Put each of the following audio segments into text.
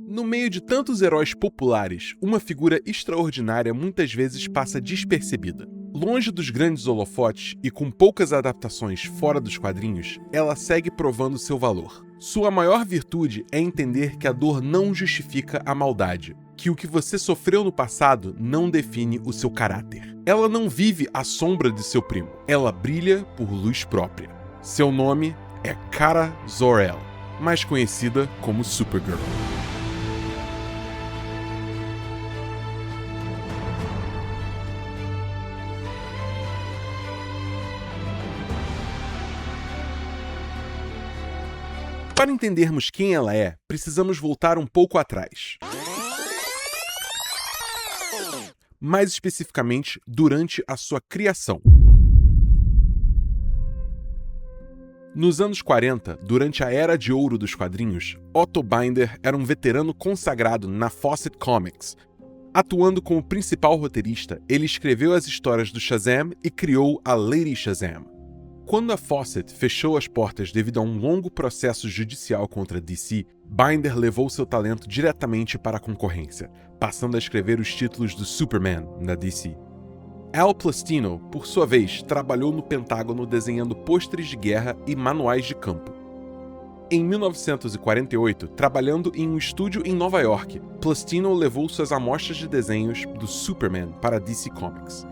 No meio de tantos heróis populares, uma figura extraordinária muitas vezes passa despercebida. Longe dos grandes holofotes e com poucas adaptações fora dos quadrinhos, ela segue provando seu valor. Sua maior virtude é entender que a dor não justifica a maldade, que o que você sofreu no passado não define o seu caráter. Ela não vive à sombra de seu primo, ela brilha por luz própria. Seu nome é Kara Zor-El, mais conhecida como Supergirl. Para entendermos quem ela é, precisamos voltar um pouco atrás. Mais especificamente, durante a sua criação. Nos anos 40, durante a era de ouro dos quadrinhos, Otto Binder era um veterano consagrado na Fawcett Comics. Atuando como principal roteirista, ele escreveu as histórias do Shazam e criou a Lady Shazam. Quando a Fawcett fechou as portas devido a um longo processo judicial contra a DC, Binder levou seu talento diretamente para a concorrência, passando a escrever os títulos do Superman na DC. Al Plastino, por sua vez, trabalhou no Pentágono desenhando pôsteres de guerra e manuais de campo. Em 1948, trabalhando em um estúdio em Nova York, Plastino levou suas amostras de desenhos do Superman para a DC Comics.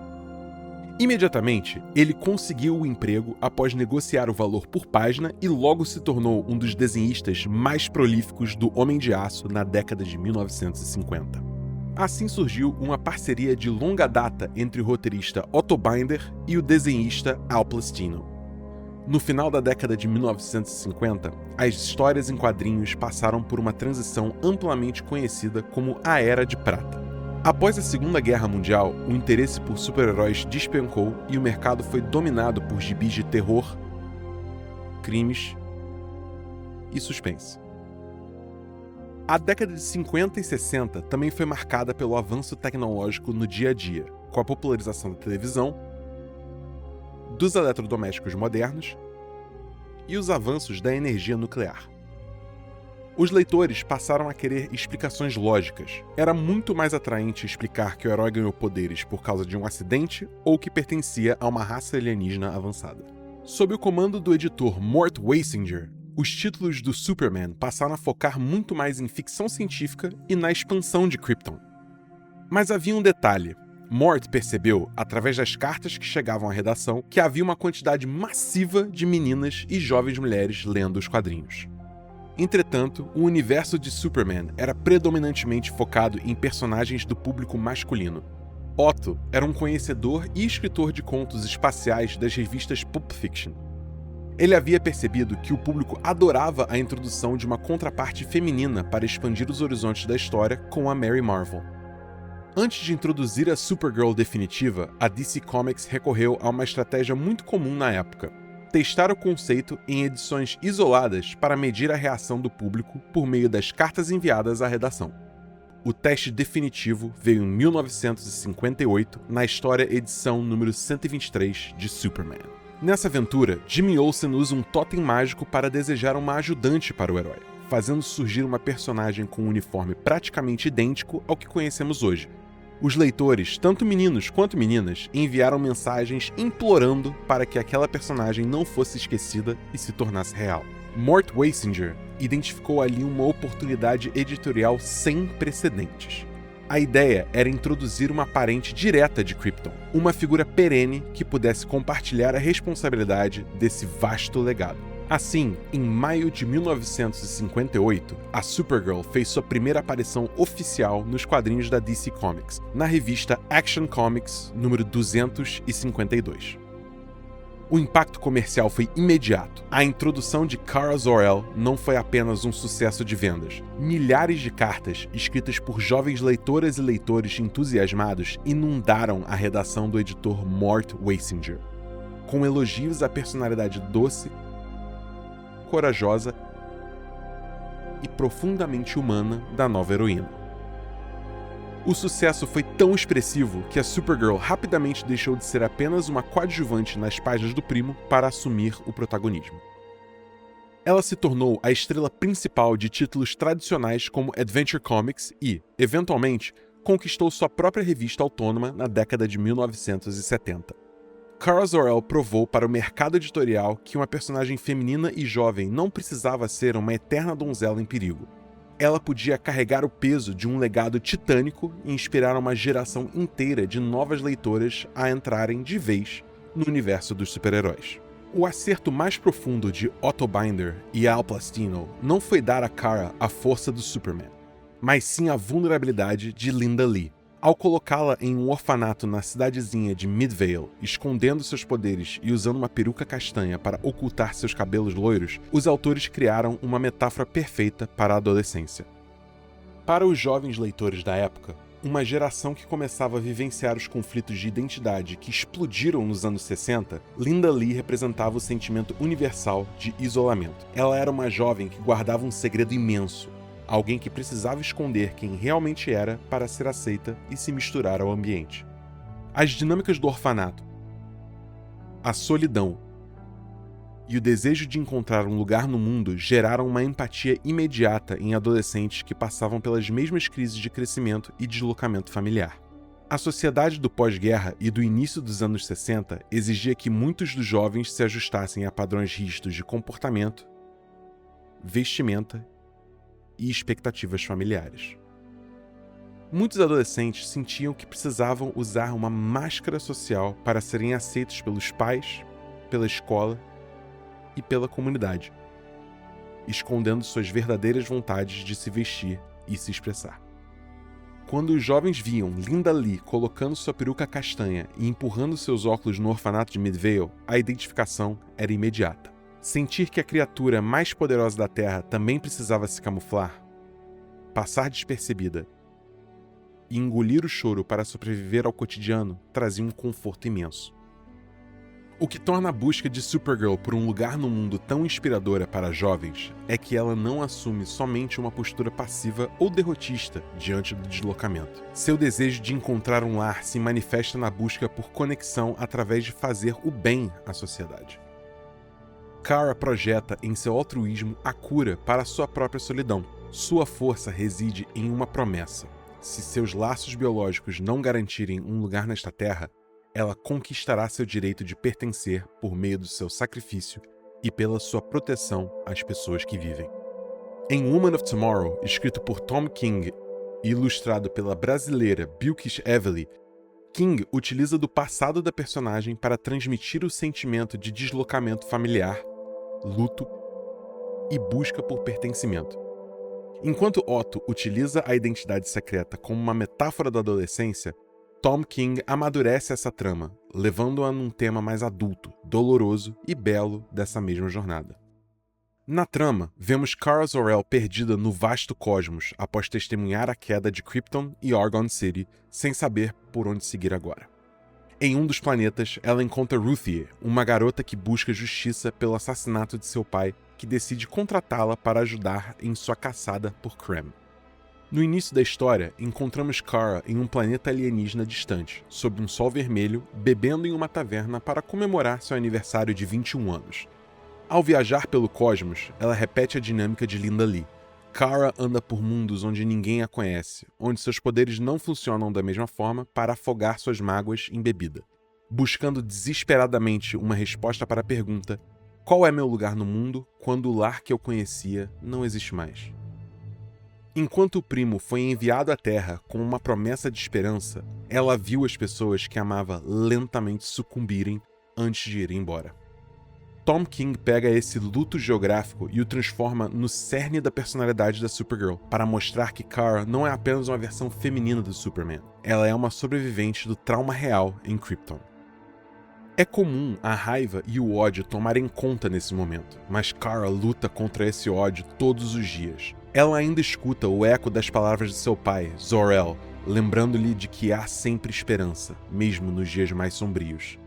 Imediatamente, ele conseguiu o emprego após negociar o valor por página e logo se tornou um dos desenhistas mais prolíficos do Homem de Aço na década de 1950. Assim surgiu uma parceria de longa data entre o roteirista Otto Binder e o desenhista Al Plastino. No final da década de 1950, as histórias em quadrinhos passaram por uma transição amplamente conhecida como a Era de Prata. Após a Segunda Guerra Mundial, o interesse por super-heróis despencou e o mercado foi dominado por gibis de terror, crimes e suspense. A década de 50 e 60 também foi marcada pelo avanço tecnológico no dia a dia, com a popularização da televisão, dos eletrodomésticos modernos e os avanços da energia nuclear. Os leitores passaram a querer explicações lógicas. Era muito mais atraente explicar que o herói ganhou poderes por causa de um acidente ou que pertencia a uma raça alienígena avançada. Sob o comando do editor Mort Weisinger, os títulos do Superman passaram a focar muito mais em ficção científica e na expansão de Krypton. Mas havia um detalhe. Mort percebeu, através das cartas que chegavam à redação, que havia uma quantidade massiva de meninas e jovens mulheres lendo os quadrinhos. Entretanto, o universo de Superman era predominantemente focado em personagens do público masculino. Otto era um conhecedor e escritor de contos espaciais das revistas Pulp Fiction. Ele havia percebido que o público adorava a introdução de uma contraparte feminina para expandir os horizontes da história com a Mary Marvel. Antes de introduzir a Supergirl definitiva, a DC Comics recorreu a uma estratégia muito comum na época: testar o conceito em edições isoladas para medir a reação do público por meio das cartas enviadas à redação. O teste definitivo veio em 1958, na história edição número 123 de Superman. Nessa aventura, Jimmy Olsen usa um totem mágico para desejar uma ajudante para o herói, fazendo surgir uma personagem com um uniforme praticamente idêntico ao que conhecemos hoje. Os leitores, tanto meninos quanto meninas, enviaram mensagens implorando para que aquela personagem não fosse esquecida e se tornasse real. Mort Weisinger identificou ali uma oportunidade editorial sem precedentes. A ideia era introduzir uma parente direta de Krypton, uma figura perene que pudesse compartilhar a responsabilidade desse vasto legado. Assim, em maio de 1958, a Supergirl fez sua primeira aparição oficial nos quadrinhos da DC Comics, na revista Action Comics número 252. O impacto comercial foi imediato. A introdução de Kara Zor-El não foi apenas um sucesso de vendas. Milhares de cartas, escritas por jovens leitoras e leitores entusiasmados, inundaram a redação do editor Mort Weisinger, com elogios à personalidade doce, corajosa e profundamente humana da nova heroína. O sucesso foi tão expressivo que a Supergirl rapidamente deixou de ser apenas uma coadjuvante nas páginas do primo para assumir o protagonismo. Ela se tornou a estrela principal de títulos tradicionais como Adventure Comics e, eventualmente, conquistou sua própria revista autônoma na década de 1970. Kara Zor-El provou para o mercado editorial que uma personagem feminina e jovem não precisava ser uma eterna donzela em perigo. Ela podia carregar o peso de um legado titânico e inspirar uma geração inteira de novas leitoras a entrarem de vez no universo dos super-heróis. O acerto mais profundo de Otto Binder e Al Plastino não foi dar a Kara a força do Superman, mas sim a vulnerabilidade de Linda Lee. Ao colocá-la em um orfanato na cidadezinha de Midvale, escondendo seus poderes e usando uma peruca castanha para ocultar seus cabelos loiros, os autores criaram uma metáfora perfeita para a adolescência. Para os jovens leitores da época, uma geração que começava a vivenciar os conflitos de identidade que explodiram nos anos 60, Linda Lee representava o sentimento universal de isolamento. Ela era uma jovem que guardava um segredo imenso, alguém que precisava esconder quem realmente era para ser aceita e se misturar ao ambiente. As dinâmicas do orfanato, a solidão e o desejo de encontrar um lugar no mundo geraram uma empatia imediata em adolescentes que passavam pelas mesmas crises de crescimento e deslocamento familiar. A sociedade do pós-guerra e do início dos anos 60 exigia que muitos dos jovens se ajustassem a padrões rígidos de comportamento, vestimenta e expectativas familiares. Muitos adolescentes sentiam que precisavam usar uma máscara social para serem aceitos pelos pais, pela escola e pela comunidade, escondendo suas verdadeiras vontades de se vestir e se expressar. Quando os jovens viam Linda Lee colocando sua peruca castanha e empurrando seus óculos no orfanato de Midvale, a identificação era imediata. Sentir que a criatura mais poderosa da Terra também precisava se camuflar, passar despercebida e engolir o choro para sobreviver ao cotidiano trazia um conforto imenso. O que torna a busca de Supergirl por um lugar no mundo tão inspiradora para jovens é que ela não assume somente uma postura passiva ou derrotista diante do deslocamento. Seu desejo de encontrar um lar se manifesta na busca por conexão através de fazer o bem à sociedade. Kara projeta em seu altruísmo a cura para sua própria solidão. Sua força reside em uma promessa. Se seus laços biológicos não garantirem um lugar nesta terra, ela conquistará seu direito de pertencer por meio do seu sacrifício e pela sua proteção às pessoas que vivem. Em Woman of Tomorrow, escrito por Tom King e ilustrado pela brasileira Bilquis Evely, King utiliza do passado da personagem para transmitir o sentimento de deslocamento familiar, luto e busca por pertencimento. Enquanto Otto utiliza a identidade secreta como uma metáfora da adolescência, Tom King amadurece essa trama, levando-a num tema mais adulto, doloroso e belo dessa mesma jornada. Na trama, vemos Kara Zor-El perdida no vasto cosmos após testemunhar a queda de Krypton e Argon City, sem saber por onde seguir agora. Em um dos planetas, ela encontra Ruthie, uma garota que busca justiça pelo assassinato de seu pai, que decide contratá-la para ajudar em sua caçada por Krem. No início da história, encontramos Kara em um planeta alienígena distante, sob um sol vermelho, bebendo em uma taverna para comemorar seu aniversário de 21 anos. Ao viajar pelo cosmos, ela repete a dinâmica de Linda Lee. Kara anda por mundos onde ninguém a conhece, onde seus poderes não funcionam da mesma forma para afogar suas mágoas em bebida, buscando desesperadamente uma resposta para a pergunta: qual é meu lugar no mundo quando o lar que eu conhecia não existe mais? Enquanto o primo foi enviado à Terra com uma promessa de esperança, ela viu as pessoas que amava lentamente sucumbirem antes de ir embora. Tom King pega esse luto geográfico e o transforma no cerne da personalidade da Supergirl, para mostrar que Kara não é apenas uma versão feminina do Superman, ela é uma sobrevivente do trauma real em Krypton. É comum a raiva e o ódio tomarem conta nesse momento, mas Kara luta contra esse ódio todos os dias. Ela ainda escuta o eco das palavras de seu pai, Zor-El, lembrando-lhe de que há sempre esperança, mesmo nos dias mais sombrios.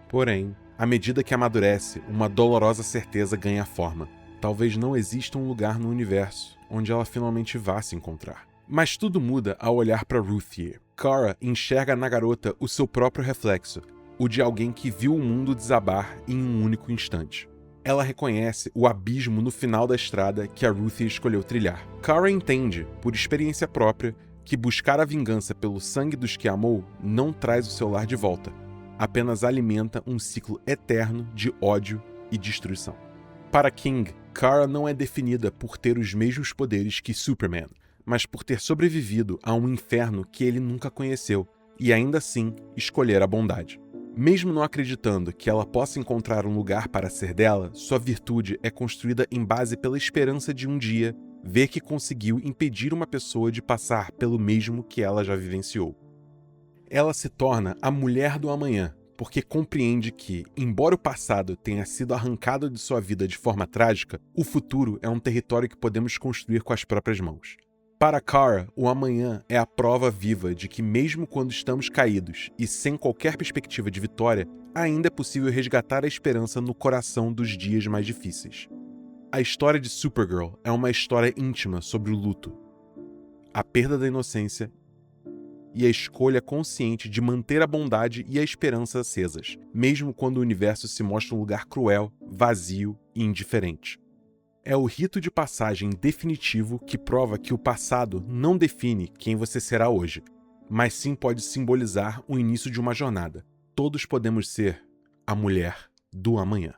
Porém, à medida que amadurece, uma dolorosa certeza ganha forma. Talvez não exista um lugar no universo onde ela finalmente vá se encontrar. Mas tudo muda ao olhar para Ruthie. Kara enxerga na garota o seu próprio reflexo, o de alguém que viu o mundo desabar em um único instante. Ela reconhece o abismo no final da estrada que a Ruthie escolheu trilhar. Kara entende, por experiência própria, que buscar a vingança pelo sangue dos que amou não traz o seu lar de volta, apenas alimenta um ciclo eterno de ódio e destruição. Para King, Kara não é definida por ter os mesmos poderes que Superman, mas por ter sobrevivido a um inferno que ele nunca conheceu e ainda assim escolher a bondade. Mesmo não acreditando que ela possa encontrar um lugar para ser dela, sua virtude é construída em base pela esperança de um dia ver que conseguiu impedir uma pessoa de passar pelo mesmo que ela já vivenciou. Ela se torna a mulher do amanhã, porque compreende que, embora o passado tenha sido arrancado de sua vida de forma trágica, o futuro é um território que podemos construir com as próprias mãos. Para Kara, o amanhã é a prova viva de que mesmo quando estamos caídos e sem qualquer perspectiva de vitória, ainda é possível resgatar a esperança no coração dos dias mais difíceis. A história de Supergirl é uma história íntima sobre o luto, a perda da inocência e a escolha consciente de manter a bondade e a esperança acesas, mesmo quando o universo se mostra um lugar cruel, vazio e indiferente. É o rito de passagem definitivo que prova que o passado não define quem você será hoje, mas sim pode simbolizar o início de uma jornada. Todos podemos ser a mulher do amanhã.